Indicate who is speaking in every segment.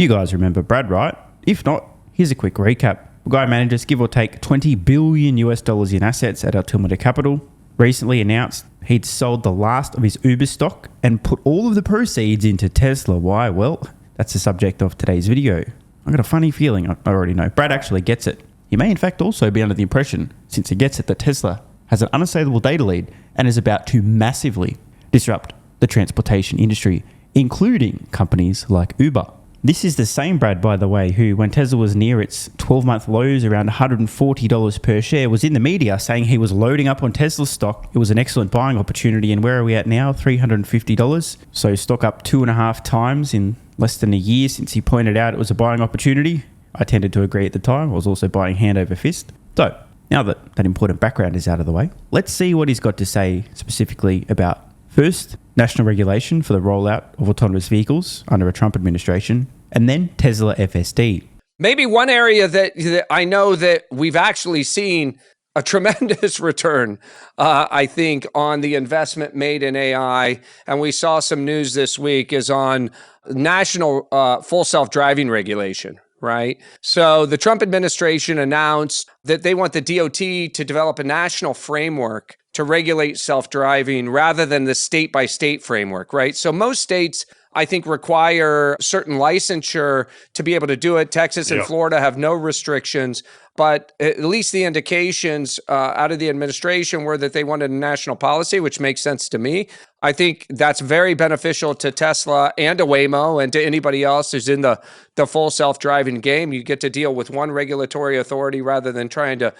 Speaker 1: You guys remember Brad, right? If not, here's a quick recap. The guy manages give or take $20 billion in assets at Autonomy Capital. Recently announced he'd sold the last of his Uber stock and put all of the proceeds into Tesla. Why? Well, that's the subject of today's video. I've got a funny feeling I already know. Brad actually gets it. He may in fact also be under the impression, since he gets it, that Tesla has an unassailable data lead and is about to massively disrupt the transportation industry, including companies like Uber. This is the same Brad, by the way, who, when Tesla was near its 12-month lows around $140 per share, was in the media saying he was loading up on Tesla stock. It was an excellent buying opportunity. And where are we at now? $350. So stock up 2.5 times in less than a year since he pointed out it was a buying opportunity. I tended to agree at the time. I was also buying hand over fist. So now that that important background is out of the way, let's see what he's got to say specifically about, first, national regulation for the rollout of autonomous vehicles under a Trump administration, and then Tesla FSD.
Speaker 2: Maybe one area that I know that we've actually seen a tremendous return, I think, on the investment made in AI, and we saw some news this week, is on national full self-driving regulation. Right. So the Trump administration announced that they want the DOT to develop a national framework to regulate self-driving rather than the state-by-state framework. Right. So most states, I think, require certain licensure to be able to do it. Texas and Florida have no restrictions. But at least the indications out of the administration were that they wanted a national policy, which makes sense to me. I think that's very beneficial to Tesla and to Waymo and to anybody else who's in the full self-driving game. You get to deal with one regulatory authority rather than trying to,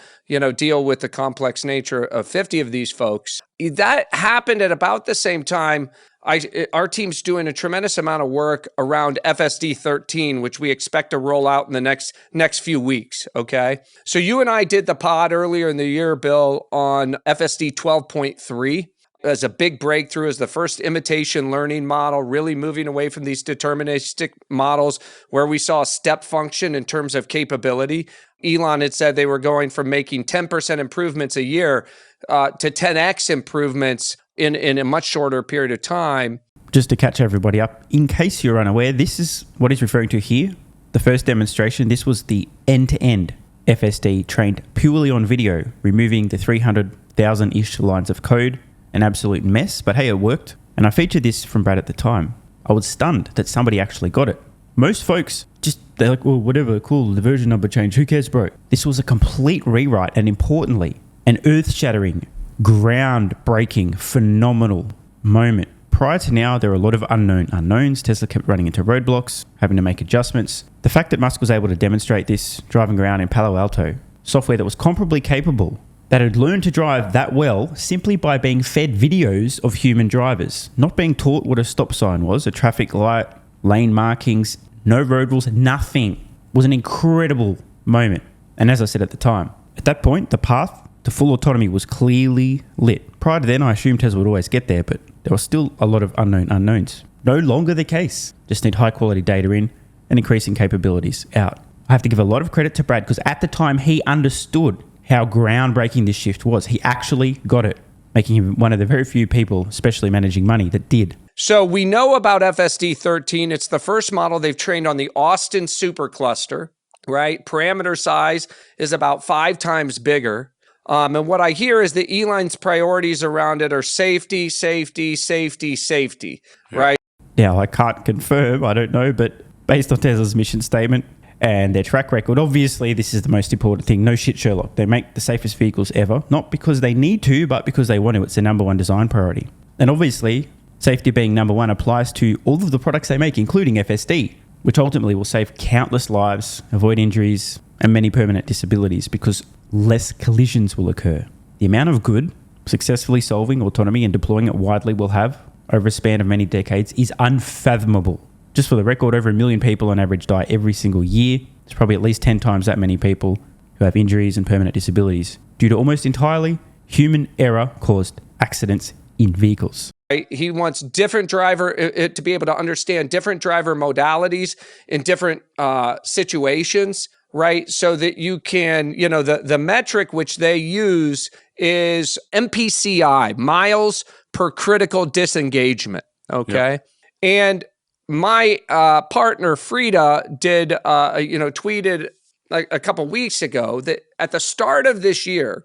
Speaker 2: deal with the complex nature of 50 of these folks. That happened at about the same time. Our team's doing a tremendous amount of work around FSD 13, which we expect to roll out in the next few weeks, okay? So you and I did the pod earlier in the year, Bill, on FSD 12.3 as a big breakthrough, as the first imitation learning model, really moving away from these deterministic models where we saw a step function in terms of capability. Elon had said they were going from making 10% improvements a year to 10x improvements in a much shorter period of time.
Speaker 1: Just to catch everybody up, in case you're unaware, this is what he's referring to here. The first demonstration, this was the end-to-end FSD trained purely on video, removing the 300,000-ish lines of code, an absolute mess, but hey, it worked. And I featured this from Brad at the time. I was stunned that somebody actually got it. Most folks they're like, well, whatever, cool, the version number change, who cares, bro? This was a complete rewrite, and importantly, an earth-shattering, groundbreaking, phenomenal moment. Prior to now, there were a lot of unknown unknowns. Tesla kept running into roadblocks, having to make adjustments. The fact that Musk was able to demonstrate this driving around in Palo Alto, software that was comparably capable, that had learned to drive that well simply by being fed videos of human drivers, not being taught what a stop sign was, a traffic light, lane markings, no road rules, nothing, was an incredible moment. And as I said at the time, at that point, the path to full autonomy was clearly lit. Prior to then, I assumed Tesla would always get there, but there was still a lot of unknown unknowns. No longer the case. Just need high quality data in and increasing capabilities out. I have to give a lot of credit to Brad because at the time he understood how groundbreaking this shift was. He actually got it, making him one of the very few people, especially managing money, that did.
Speaker 2: So we know about FSD 13. It's the first model they've trained on the Austin supercluster, right? Parameter size is about 5 times bigger. And what I hear is that Elon's priorities around it are safety, safety, safety, safety, right?
Speaker 1: Now, I can't confirm, I don't know, but based on Tesla's mission statement and their track record, obviously this is the most important thing. No shit, Sherlock. They make the safest vehicles ever, not because they need to, but because they want to. It's their number one design priority. And obviously, safety being number one applies to all of the products they make, including FSD, which ultimately will save countless lives, avoid injuries, and many permanent disabilities because less collisions will occur. The amount of good successfully solving autonomy and deploying it widely will have over a span of many decades is unfathomable. Just for the record, over 1 million people on average die every single year. There's probably at least 10 times that many people who have injuries and permanent disabilities due to almost entirely human error-caused accidents in vehicles.
Speaker 2: He wants different driver to be able to understand different driver modalities in different situations, right? So that you can, the metric which they use is MPCI, miles per critical disengagement, okay? Yep. And my partner Frida did, tweeted a couple weeks ago that at the start of this year,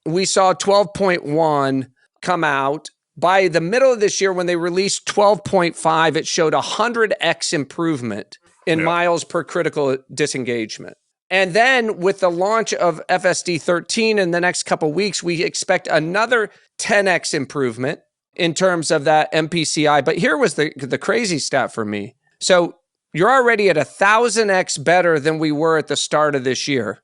Speaker 2: we saw 12.1 come out. By the middle of this year, when they released 12.5, it showed 100x improvement in miles per critical disengagement. And then with the launch of FSD 13 in the next couple of weeks, we expect another 10x improvement in terms of that MPCI. But here was the crazy stat for me. So you're already at 1,000x better than we were at the start of this year.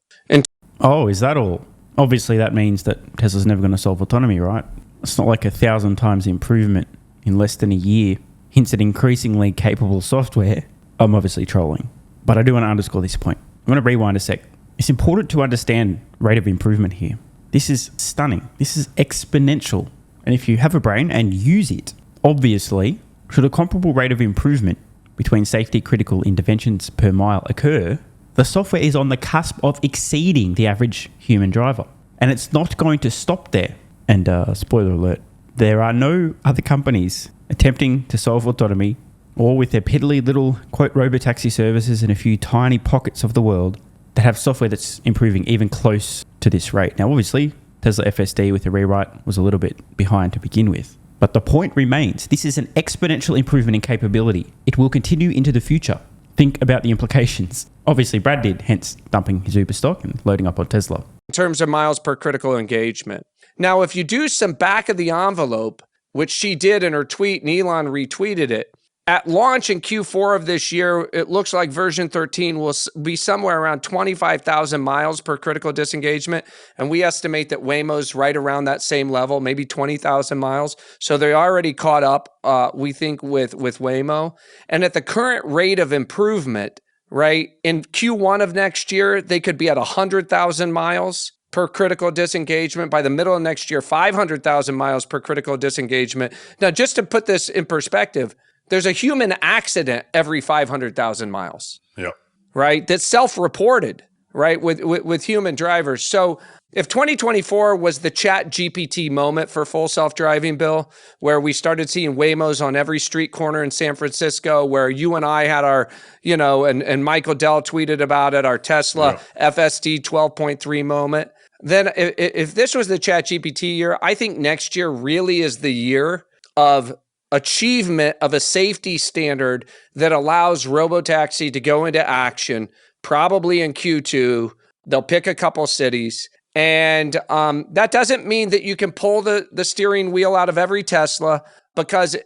Speaker 1: Oh, is that all? Obviously, that means that Tesla's never going to solve autonomy, right? It's not like 1,000 times improvement in less than a year hints at increasingly capable software. I'm obviously trolling, but I do want to underscore this point. I'm going to rewind a sec. It's important to understand rate of improvement here. This is stunning. This is exponential. And if you have a brain and use it, obviously, should a comparable rate of improvement between safety critical interventions per mile occur, the software is on the cusp of exceeding the average human driver. And it's not going to stop there. And spoiler alert, there are no other companies attempting to solve autonomy or with their piddly little, quote, Robotaxi services in a few tiny pockets of the world that have software that's improving even close to this rate. Now, obviously, Tesla FSD with the rewrite was a little bit behind to begin with. But the point remains, this is an exponential improvement in capability. It will continue into the future. Think about the implications. Obviously, Brad did, hence dumping his Uber stock and loading up on Tesla.
Speaker 2: In terms of miles per critical engagement. Now, if you do some back of the envelope, which she did in her tweet and Elon retweeted it, at launch in Q4 of this year, it looks like version 13 will be somewhere around 25,000 miles per critical disengagement. And we estimate that Waymo's right around that same level, maybe 20,000 miles. So they already caught up, we think, with Waymo. And at the current rate of improvement, right, in Q1 of next year, they could be at 100,000 miles per critical disengagement. By the middle of next year, 500,000 miles per critical disengagement. Now, just to put this in perspective, there's a human accident every 500,000 miles.
Speaker 3: Yeah.
Speaker 2: Right? That's self-reported, right? With human drivers. So if 2024 was the Chat GPT moment for full self-driving, Bill, where we started seeing Waymos on every street corner in San Francisco, where you and I had our, and Michael Dell tweeted about it, our Tesla FSD 12.3 moment. Then if this was the Chat GPT year, I think next year really is the year of achievement of a safety standard that allows Robotaxi to go into action, probably in Q2. They'll pick a couple cities. And that doesn't mean that you can pull the steering wheel out of every Tesla because,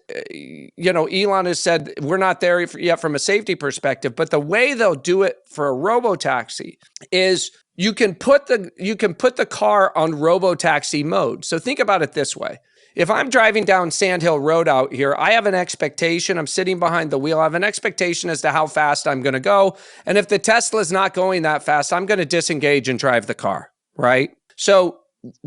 Speaker 2: Elon has said we're not there yet from a safety perspective. But the way they'll do it for a Robotaxi is you can put the car on Robotaxi mode. So think about it this way. If I'm driving down Sand Hill Road out here, I have an expectation. I'm sitting behind the wheel. I have an expectation as to how fast I'm going to go. And if the Tesla's not going that fast, I'm going to disengage and drive the car, right? So,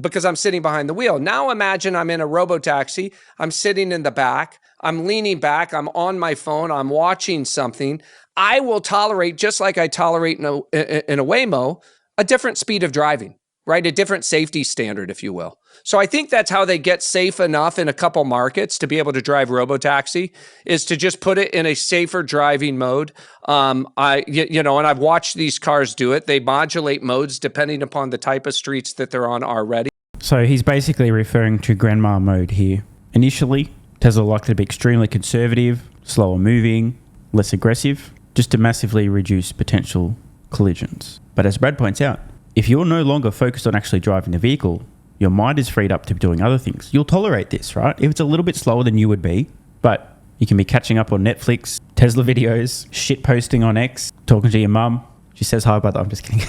Speaker 2: because I'm sitting behind the wheel. Now imagine I'm in a Robotaxi. I'm sitting in the back. I'm leaning back. I'm on my phone. I'm watching something. I will tolerate, just like I tolerate in a Waymo, a different speed of driving, right? A different safety standard, if you will. So I think that's how they get safe enough in a couple markets to be able to drive Robotaxi, is to just put it in a safer driving mode. And I've watched these cars do it. They modulate modes depending upon the type of streets that they're on already.
Speaker 1: So he's basically referring to grandma mode here. Initially, Tesla likely to be extremely conservative, slower moving, less aggressive, just to massively reduce potential collisions. But as Brad points out, if you're no longer focused on actually driving the vehicle, your mind is freed up to doing other things. You'll tolerate this, right? If it's a little bit slower than you would be, but you can be catching up on Netflix, Tesla videos, shit posting on X, talking to your mum. She says hi, but I'm just kidding.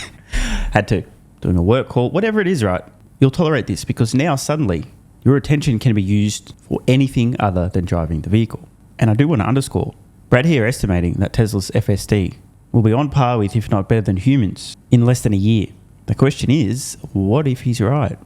Speaker 1: Had to. Doing a work call, whatever it is, right? You'll tolerate this because now suddenly your attention can be used for anything other than driving the vehicle. And I do want to underscore, Brad here estimating that Tesla's FSD will be on par with, if not better than humans, in less than a year. The question is, what if he's right?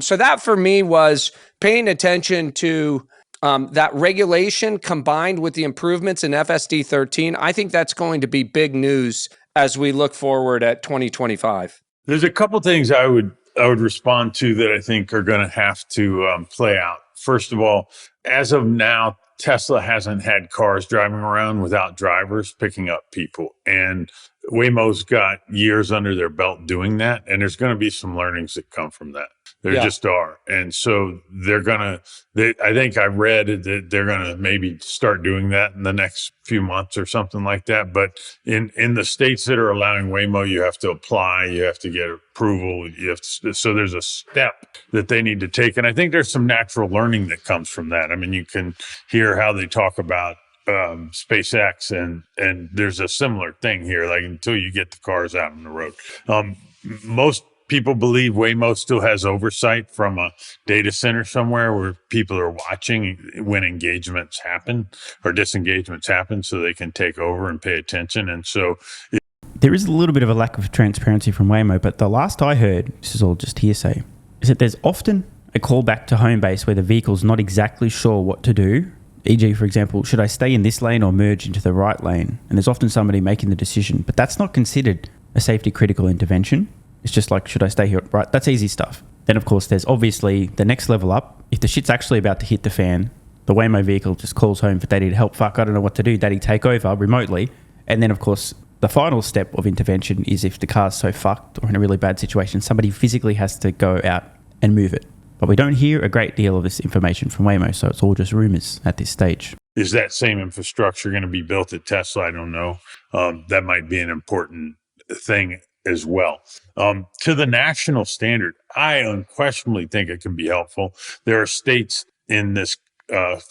Speaker 2: So that for me was paying attention to that regulation combined with the improvements in FSD 13. I think that's going to be big news as we look forward at 2025.
Speaker 3: There's a couple things I would respond to that I think are going to have to play out. First of all, as of now, Tesla hasn't had cars driving around without drivers picking up people. And Waymo's got years under their belt doing that. And there's going to be some learnings that come from that. There just are. And so I think I read that they're going to maybe start doing that in the next few months or something like that. But in the states that are allowing Waymo, you have to apply, you have to get approval, so there's a step that they need to take. And I think there's some natural learning that comes from that. I mean, you can hear how they talk about SpaceX and there's a similar thing here, like until you get the cars out on the road. Most people believe Waymo still has oversight from a data center somewhere where people are watching when engagements happen or disengagements happen so they can take over and pay attention. And so
Speaker 1: there is a little bit of a lack of transparency from Waymo, but the last I heard, this is all just hearsay, is that there's often a call back to home base where the vehicle's not exactly sure what to do. E.g., for example, should I stay in this lane or merge into the right lane? And there's often somebody making the decision, but that's not considered a safety critical intervention. It's just like, should I stay here? Right, that's easy stuff. Then, of course, there's obviously the next level up. If the shit's actually about to hit the fan, the Waymo vehicle just calls home for daddy to help. Fuck, I don't know what to do. Daddy, take over remotely. And then, of course, the final step of intervention is if the car's so fucked or in a really bad situation, somebody physically has to go out and move it. But we don't hear a great deal of this information from Waymo, so it's all just rumors at this stage.
Speaker 3: Is that same infrastructure going to be built at Tesla? I don't know. That might be an important thing as well. To the national standard, I unquestionably think it can be helpful. There are states in this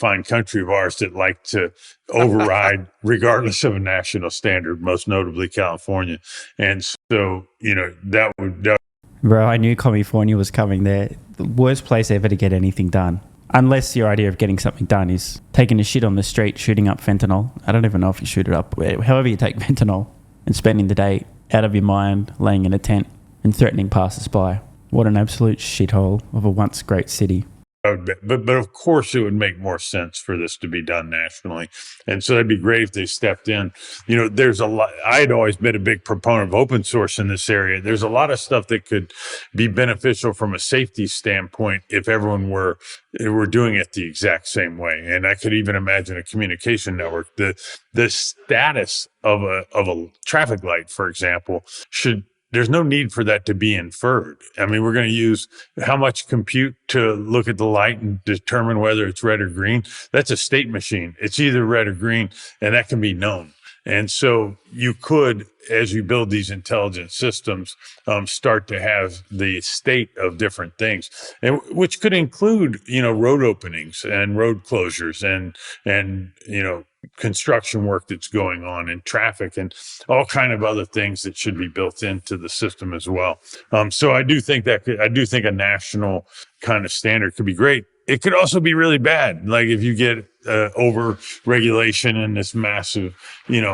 Speaker 3: fine country of ours that like to override regardless of a national standard, most notably California. And so, that would...
Speaker 1: Bro, I knew California was coming there. The worst place ever to get anything done. Unless your idea of getting something done is taking a shit on the street, shooting up fentanyl. I don't even know if you shoot it up. However you take fentanyl and spending the day out of your mind, laying in a tent and threatening passers-by. What an absolute shithole of a once great city.
Speaker 3: But of course, it would make more sense for this to be done nationally. And so it'd be great if they stepped in. There's a lot. I'd always been a big proponent of open source in this area. There's a lot of stuff that could be beneficial from a safety standpoint if everyone were doing it the exact same way. And I could even imagine a communication network. The status of a traffic light, for example, there's no need for that to be inferred. I mean, we're going to use how much compute to look at the light and determine whether it's red or green. That's a state machine. It's either red or green, and that can be known. And so you could, as you build these intelligent systems, start to have the state of different things, and which could include, road openings and road closures and construction work that's going on and traffic and all kind of other things that should be built into the system as well. So I do think a national kind of standard could be great. It could also be really bad. Like if you get over regulation and this massive,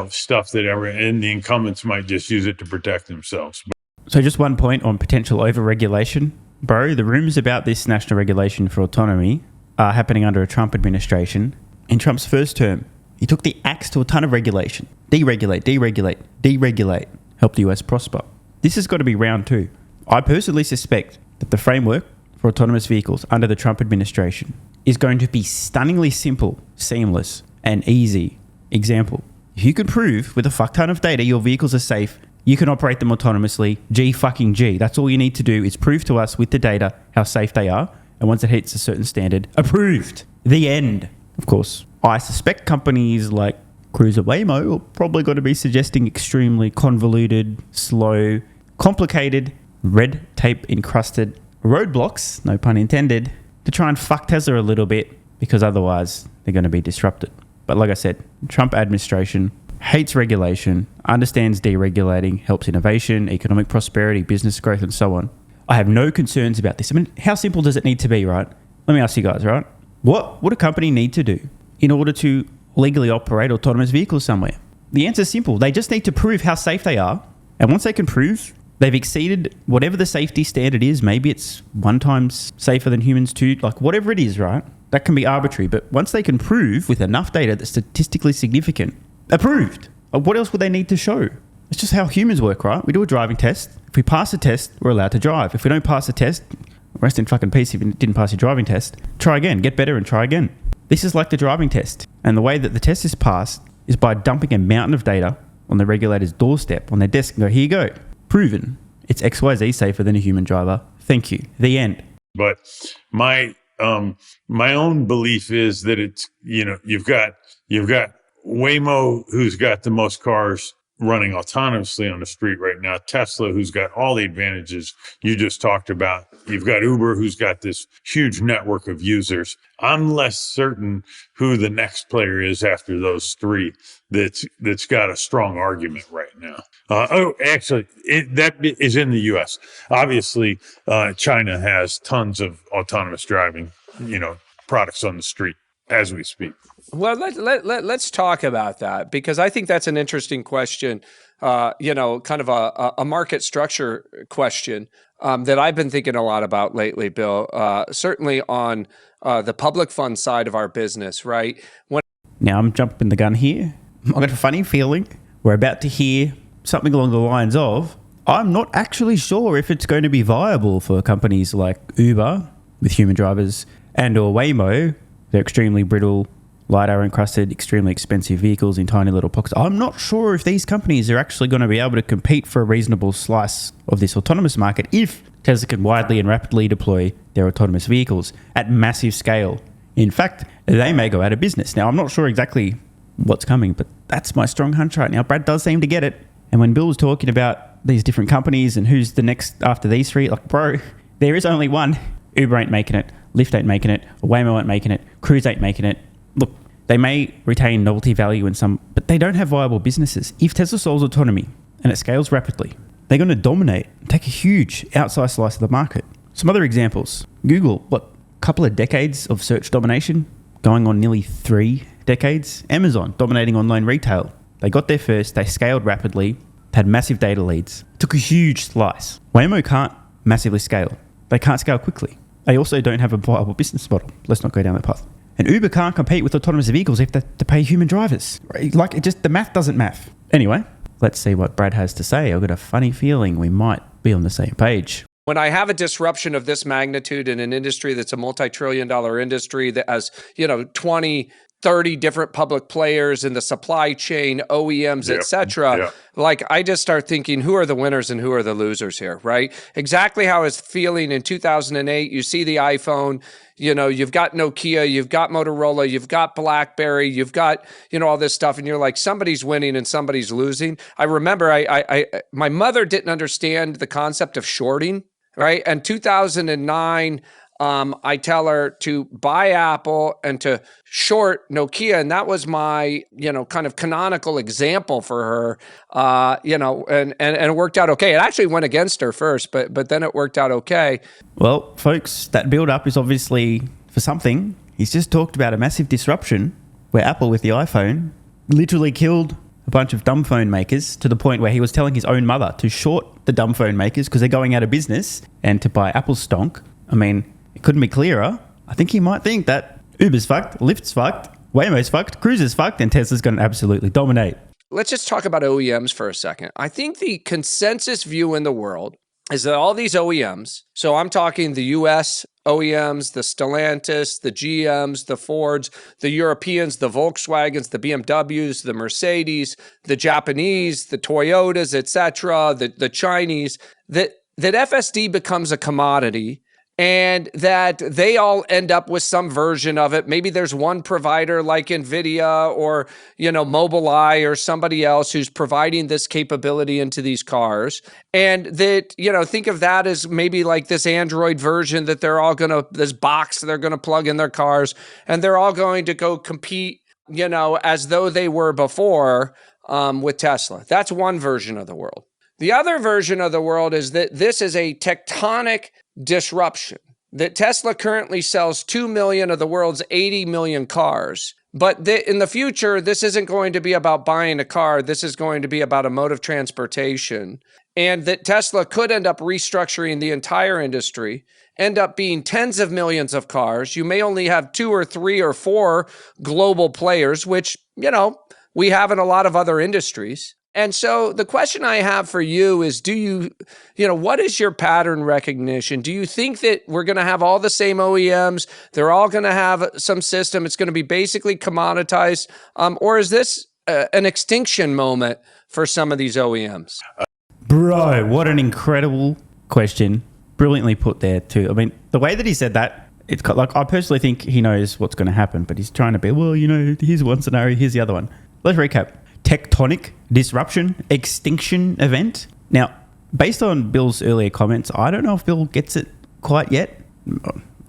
Speaker 3: stuff and the incumbents might just use it to protect themselves.
Speaker 1: So just one point on potential over-regulation. Bro, the rumors about this national regulation for autonomy are happening under a Trump administration. In Trump's first term, he took the axe to a ton of regulation. Deregulate, deregulate, deregulate. Help the US prosper. This has got to be round two. I personally suspect that the framework for autonomous vehicles under the Trump administration is going to be stunningly simple, seamless, and easy. Example, if you could prove with a fuck ton of data your vehicles are safe, you can operate them autonomously. G. That's all you need to do is prove to us with the data how safe they are. And once it hits a certain standard, approved. The end. Of course, I suspect companies like Cruiser Waymo are probably going to be suggesting extremely convoluted, slow, complicated, red tape encrusted roadblocks, no pun intended, to try and fuck Tesla a little bit because otherwise they're going to be disrupted. But like I said, Trump administration hates regulation, understands deregulating, helps innovation, economic prosperity, business growth, and so on. I have no concerns about this. I mean, how simple does it need to be, right? Let me ask you guys, right? What would a company need to do in order to legally operate autonomous vehicles somewhere? The answer is simple. They just need to prove how safe they are. And once they can prove they've exceeded whatever the safety standard is, maybe it's 1 times safer than humans, 2, like whatever it is, right? That can be arbitrary. But once they can prove with enough data that's statistically significant, approved. What else would they need to show? It's just how humans work, right? We do a driving test. If we pass a test, we're allowed to drive. If we don't pass a test, rest in fucking peace if you didn't pass your driving test. Try again, get better and try again. This is like the driving test, and the way that the test is passed is by dumping a mountain of data on the regulator's doorstep on their desk and go, here you go, proven. It's XYZ safer than a human driver. Thank you. The end.
Speaker 3: But my own belief is that it's, you've got Waymo, who's got the most cars running autonomously on the street right now. Tesla, who's got all the advantages you just talked about. You've got Uber, who's got this huge network of users. I'm less certain who the next player is after those three that's got a strong argument right now. That is in the U.S. Obviously, China has tons of autonomous driving, products on the street as we speak.
Speaker 2: Well, let's talk about that, because I think that's an interesting question, kind of a market structure question that I've been thinking a lot about lately, Bill, certainly on the public fund side of our business, right?
Speaker 1: Now I'm jumping the gun here. I've got a funny feeling we're about to hear something along the lines of, I'm not actually sure if it's going to be viable for companies like Uber with human drivers and or Waymo. They're extremely brittle, LiDAR encrusted, extremely expensive vehicles in tiny little pockets. I'm not sure if these companies are actually going to be able to compete for a reasonable slice of this autonomous market if Tesla can widely and rapidly deploy their autonomous vehicles at massive scale. In fact, they may go out of business. Now, I'm not sure exactly what's coming, but that's my strong hunch right now. Brad does seem to get it. And when Bill was talking about these different companies and who's the next after these three, like, bro, there is only one. Uber ain't making it. Lyft ain't making it. Waymo ain't making it. Cruise ain't making it. Look, they may retain novelty value in some, but they don't have viable businesses. If Tesla solves autonomy and it scales rapidly, they're going to dominate and take a huge outsized slice of the market. Some other examples. Google, a couple of decades of search domination, going on nearly 3 decades. Amazon, dominating online retail. They got there first, they scaled rapidly, had massive data leads, took a huge slice. Waymo can't massively scale. They can't scale quickly. They also don't have a viable business model. Let's not go down that path. And Uber can't compete with autonomous vehicles if they have to pay human drivers. Right? Like, the math doesn't math. Anyway, let's see what Brad has to say. I've got a funny feeling we might be on the same page.
Speaker 2: When I have a disruption of this magnitude in an industry that's a multi-trillion-dollar industry that has, 20, 30 different public players in the supply chain, OEMs, et cetera. Like, I just start thinking, who are the winners and who are the losers here, right? Exactly how I was feeling in 2008. You see the iPhone, you've got Nokia, you've got Motorola, you've got BlackBerry, you've got, all this stuff. And you're like, somebody's winning and somebody's losing. I remember my mother didn't understand the concept of shorting, right? And 2009, I tell her to buy Apple and to short Nokia. And that was my, kind of canonical example for her, and it worked out okay. It actually went against her first, but then it worked out okay.
Speaker 1: Well, folks, that build-up is obviously for something. He's just talked about a massive disruption where Apple with the iPhone literally killed a bunch of dumb phone makers to the point where he was telling his own mother to short the dumb phone makers because they're going out of business and to buy Apple stonk. I mean, it couldn't be clearer. I think he might think that Uber's fucked, Lyft's fucked, Waymo's fucked, Cruise is fucked, and Tesla's going to absolutely dominate.
Speaker 2: Let's just talk about OEMs for a second. I think the consensus view in the world is that all these OEMs, so I'm talking the US OEMs, the Stellantis, the GMs, the Fords, the Europeans, the Volkswagens, the BMWs, the Mercedes, the Japanese, the Toyotas, et cetera, the Chinese, that FSD becomes a commodity and that they all end up with some version of it. Maybe there's one provider like NVIDIA or, Mobileye or somebody else who's providing this capability into these cars. And that, think of that as maybe like this Android version that this box they're going to plug in their cars, and they're all going to go compete, as though they were before with Tesla. That's one version of the world. The other version of the world is that this is a tectonic disruption, that Tesla currently sells 2 million of the world's 80 million cars. But in the future, this isn't going to be about buying a car. This is going to be about a mode of transportation. And that Tesla could end up restructuring the entire industry, end up being tens of millions of cars. You may only have 2 or 3 or 4 global players, which, we have in a lot of other industries. And so the question I have for you is, what is your pattern recognition? Do you think that we're going to have all the same OEMs? They're all going to have some system. It's going to be basically commoditized. Or is this an extinction moment for some of these OEMs?
Speaker 1: Bro, what an incredible question. Brilliantly put there too. I mean, the way that he said that, it's like, I personally think he knows what's going to happen, but he's trying to be, here's one scenario, here's the other one. Let's recap. Tectonic Disruption, Extinction Event. Now, based on Bill's earlier comments, I don't know if Bill gets it quite yet.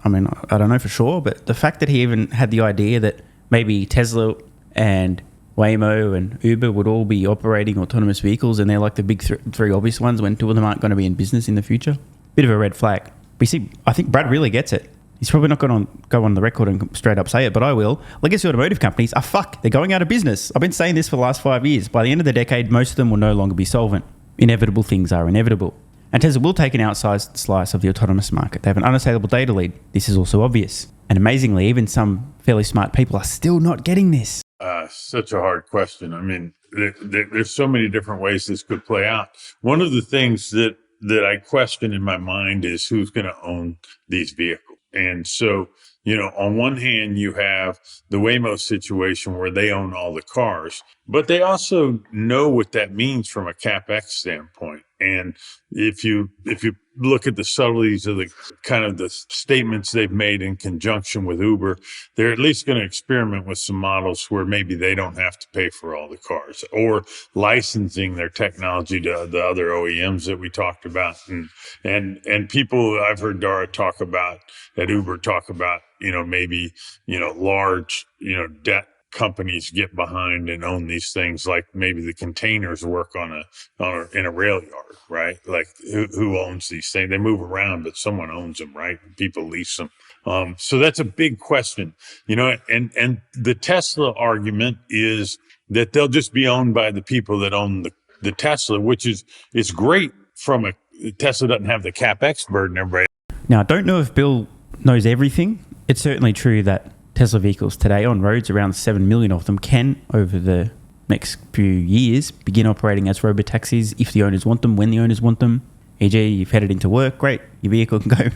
Speaker 1: I mean, I don't know for sure, but the fact that he even had the idea that maybe Tesla and Waymo and Uber would all be operating autonomous vehicles, and they're like the big three obvious ones when two of them aren't going to be in business in the future. Bit of a red flag. But you see, I think Brad really gets it. He's probably not going to go on the record and straight up say it, but I will. Legacy automotive companies are they're going out of business. I've been saying this for the last 5 years. By the end of the decade, most of them will no longer be solvent. Inevitable things are inevitable. And Tesla will take an outsized slice of the autonomous market. They have an unassailable data lead. This is also obvious. And amazingly, even some fairly smart people are still not getting this.
Speaker 3: Such a hard question. I mean, there's so many different ways this could play out. One of the things that I question in my mind is who's going to own these vehicles. And so, on one hand, you have the Waymo situation where they own all the cars, but they also know what that means from a CapEx standpoint. And if you look at the subtleties of the kind of the statements they've made in conjunction with Uber, they're at least going to experiment with some models where maybe they don't have to pay for all the cars, or licensing their technology to the other OEMs that we talked about. And people I've heard Dara talk about at Uber talk about, maybe, large, debt companies get behind and own these things, like maybe the containers work in a rail yard, right? Like who owns these things? They move around, but someone owns them, right? People lease them. So that's a big question, and the Tesla argument is that they'll just be owned by the people that own the Tesla, which is great from Tesla doesn't have the CapEx burden everybody.
Speaker 1: Now, I don't know if Bill knows everything. It's certainly true that Tesla vehicles today on roads, around 7 million of them, can, over the next few years, begin operating as robotaxis if the owners want them, when the owners want them. E.g., you've headed into work, great, your vehicle can go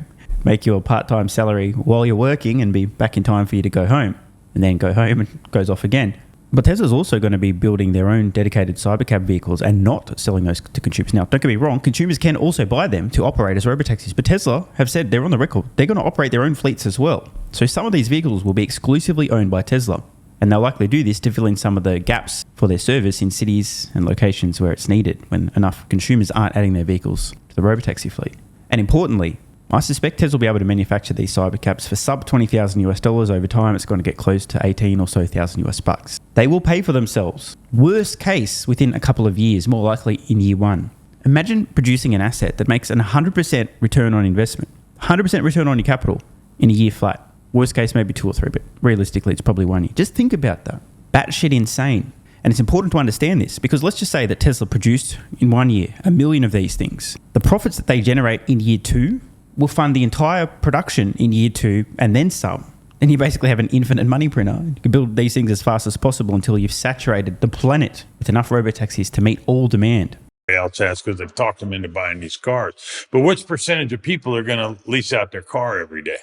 Speaker 1: make you a part-time salary while you're working and be back in time for you to go home, and then go home and goes off again. But Tesla's also going to be building their own dedicated cybercab vehicles and not selling those to consumers. Now, don't get me wrong, consumers can also buy them to operate as robotaxis, but Tesla have said, they're on the record, they're going to operate their own fleets as well. So some of these vehicles will be exclusively owned by Tesla, and they'll likely do this to fill in some of the gaps for their service in cities and locations where it's needed when enough consumers aren't adding their vehicles to the robotaxi fleet. And importantly, I suspect Tesla will be able to manufacture these cybercabs for sub $20,000 over time. It's going to get close to 18 or so thousand US bucks. They will pay for themselves. Worst case, within a couple of years, more likely in year one. Imagine producing an asset that makes an 100% return on investment, 100% return on your capital in a year flat. Worst case, maybe 2 or 3, but realistically, it's probably 1 year. Just think about that. Batshit insane. And it's important to understand this because let's just say that Tesla produced in 1 year 1 million of these things. The profits that they generate in year 2 will fund the entire production in year 2 and then some. And you basically have an infinite money printer. You can build these things as fast as possible until you've saturated the planet with enough robotaxis to meet all demand.
Speaker 3: Else has, because they've talked them into buying these cars. But which percentage of people are going to lease out their car every day?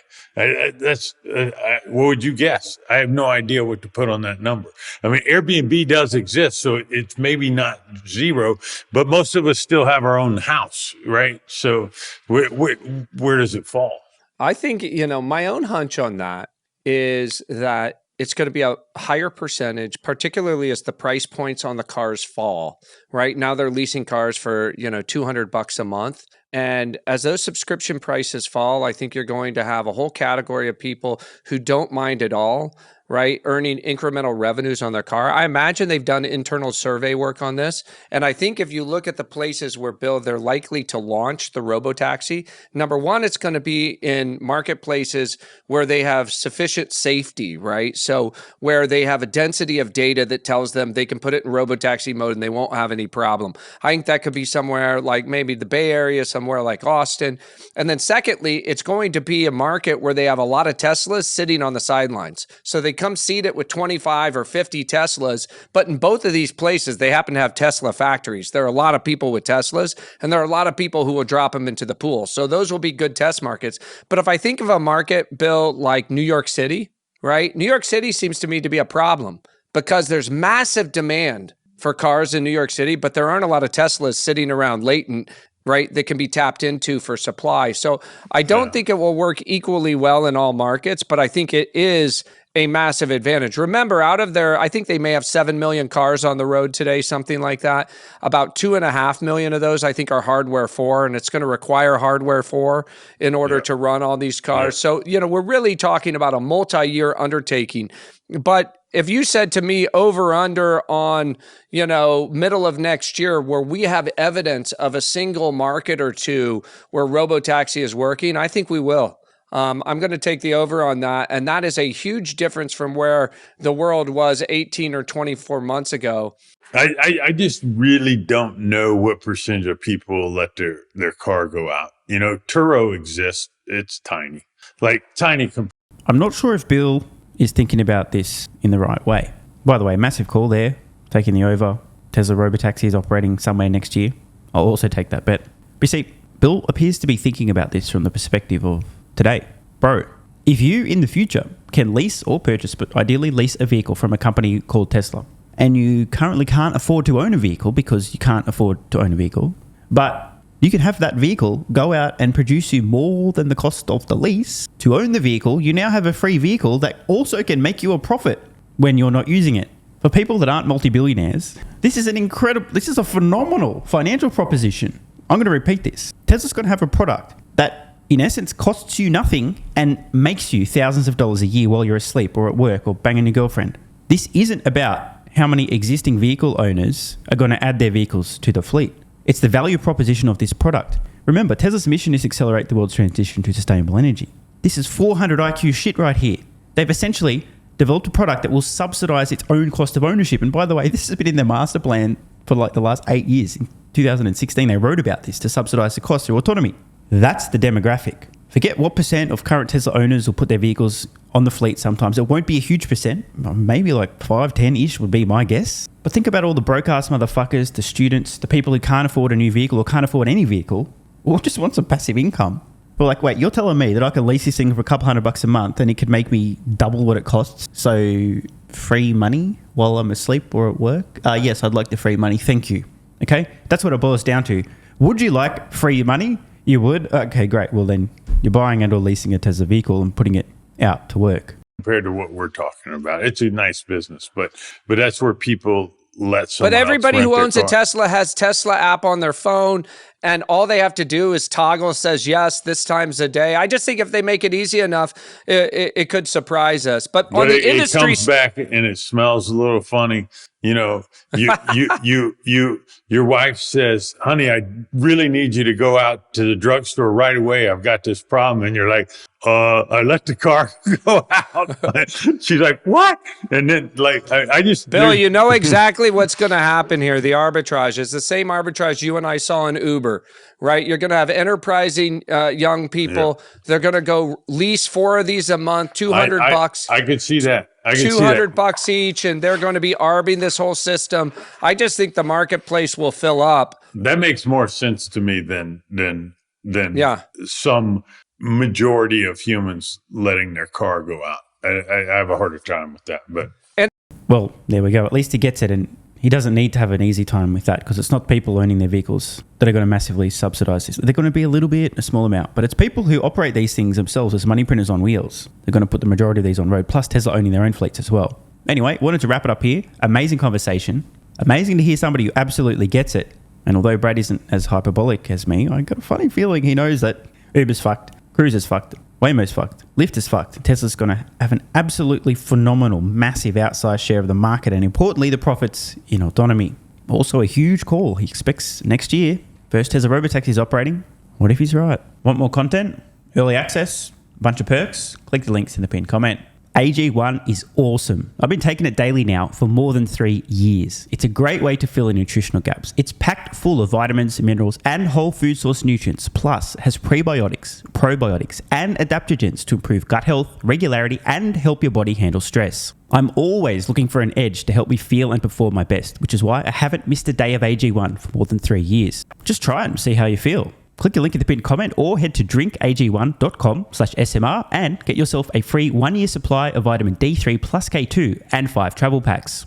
Speaker 3: What would you guess? I have no idea what to put on that number. I mean, Airbnb does exist, so it's maybe not zero, but most of us still have our own house, right? So where does it fall?
Speaker 2: I think, my own hunch on that is that it's going to be a higher percentage, particularly as the price points on the cars fall. Right now, they're leasing cars for, $200 a month. And as those subscription prices fall, I think you're going to have a whole category of people who don't mind at all, right, earning incremental revenues on their car. I imagine they've done internal survey work on this. And I think if you look at the places where, Bill, they're likely to launch the robotaxi, number one, it's going to be in marketplaces where they have sufficient safety, right? So where they have a density of data that tells them they can put it in robotaxi mode and they won't have any problem. I think that could be somewhere like maybe the Bay Area, somewhere like Austin. And then secondly, it's going to be a market where they have a lot of Teslas sitting on the sidelines. So they come seed it with 25 or 50 Teslas. But in both of these places, they happen to have Tesla factories. There are a lot of people with Teslas, and there are a lot of people who will drop them into the pool. So those will be good test markets. But if I think of a market, Bill, like New York City, right? New York City seems to me to be a problem because there's massive demand for cars in New York City, but there aren't a lot of Teslas sitting around latent, right, that can be tapped into for supply. So I don't think it will work equally well in all markets, but I think it is a massive advantage. Remember, out of their, I think they may have 7 million cars on the road today, something like that. About 2.5 million of those, I think, are hardware 4, and it's going to require hardware 4 in order to run all these cars. So, we're really talking about a multi-year undertaking. But if you said to me over under on, middle of next year where we have evidence of a single market or two where Robotaxi is working, I think we will. I'm going to take the over on that. And that is a huge difference from where the world was 18 or 24 months ago.
Speaker 3: I just really don't know what percentage of people let their car go out. Turo exists. It's tiny. Tiny.
Speaker 1: I'm not sure if Bill is thinking about this in the right way. By the way, massive call there, taking the over. Tesla Robotaxi is operating somewhere next year. I'll also take that bet. But see, Bill appears to be thinking about this from the perspective of today. Bro, if you in the future can lease or purchase, but ideally lease a vehicle from a company called Tesla, and you currently can't afford to own a vehicle because you can't afford to own a vehicle, but you can have that vehicle go out and produce you more than the cost of the lease to own the vehicle. You now have a free vehicle that also can make you a profit when you're not using it. For people that aren't multi-billionaires, this is a phenomenal financial proposition. I'm going to repeat this. Tesla's going to have a product that in essence costs you nothing and makes you thousands of dollars a year while you're asleep or at work or banging your girlfriend. This isn't about how many existing vehicle owners are going to add their vehicles to the fleet. It's the value proposition of this product. Remember, Tesla's mission is to accelerate the world's transition to sustainable energy. This is 400 IQ shit right here. They've essentially developed a product that will subsidize its own cost of ownership. And by the way, this has been in their master plan for the last 8 years. In 2016, they wrote about this to subsidize the cost through autonomy. That's the demographic. Forget what percent of current Tesla owners will put their vehicles on the fleet sometimes. It won't be a huge percent. Maybe 5, 10-ish would be my guess. But think about all the broke-ass motherfuckers, the students, the people who can't afford a new vehicle or can't afford any vehicle or just want some passive income. But wait, you're telling me that I could lease this thing for a couple $100 a month and it could make me double what it costs? So free money while I'm asleep or at work? Yes, I'd like the free money. Thank you. Okay? That's what it boils down to. Would you like free money? You would? Okay, great. Well, then you're buying and or leasing a Tesla vehicle and putting it out to work.
Speaker 3: Compared to what we're talking about, it's a nice business, but that's where people let someone
Speaker 2: But everybody
Speaker 3: else
Speaker 2: who
Speaker 3: rent
Speaker 2: owns
Speaker 3: their
Speaker 2: a
Speaker 3: car.
Speaker 2: Tesla has Tesla app on their phone, and all they have to do is toggle says yes this times a day. I just think if they make it easy enough, it could surprise us. But on the
Speaker 3: it
Speaker 2: industry,
Speaker 3: comes back and it smells a little funny. Your wife says, "Honey, I really need you to go out to the drugstore right away. I've got this problem." And you're like, I let the car go out. She's like, "What?" And then I just,
Speaker 2: Bill, you know exactly what's going to happen here. The arbitrage is the same arbitrage you and I saw in Uber, right? You're going to have enterprising young people. Yeah. They're going to go lease 4 of these a month, $200.
Speaker 3: I could see that.
Speaker 2: $200 each, and they're going to be arbing this whole system. I just think the marketplace will fill up.
Speaker 3: That makes more sense to me than some majority of humans letting their car go out. I have a harder time with that, but
Speaker 1: well, there we go. At least he gets it, and he doesn't need to have an easy time with that because it's not people owning their vehicles that are going to massively subsidize this. They're going to be a small amount, but it's people who operate these things themselves as money printers on wheels. They're going to put the majority of these on road, plus Tesla owning their own fleets as well. Anyway, wanted to wrap it up here. Amazing conversation. Amazing to hear somebody who absolutely gets it. And although Brad isn't as hyperbolic as me, I got a funny feeling he knows that Uber's fucked, Cruise is fucked, Waymo's fucked, Lyft is fucked. Tesla's going to have an absolutely phenomenal, massive outsized share of the market and importantly, the profits in autonomy. Also a huge call. He expects next year, first Tesla Robotaxi is operating. What if he's right? Want more content? Early access? A bunch of perks? Click the links in the pinned comment. AG1 is awesome. I've been taking it daily now for more than 3 years. It's a great way to fill in nutritional gaps. It's packed full of vitamins, minerals, and whole food source nutrients, plus has prebiotics, probiotics, and adaptogens to improve gut health, regularity, and help your body handle stress. I'm always looking for an edge to help me feel and perform my best, which is why I haven't missed a day of AG1 for more than 3 years. Just try it and see how you feel. Click the link in the pinned comment or head to drinkag1.com/SMR and get yourself a free 1-year supply of vitamin D3 plus K2 and 5 travel packs.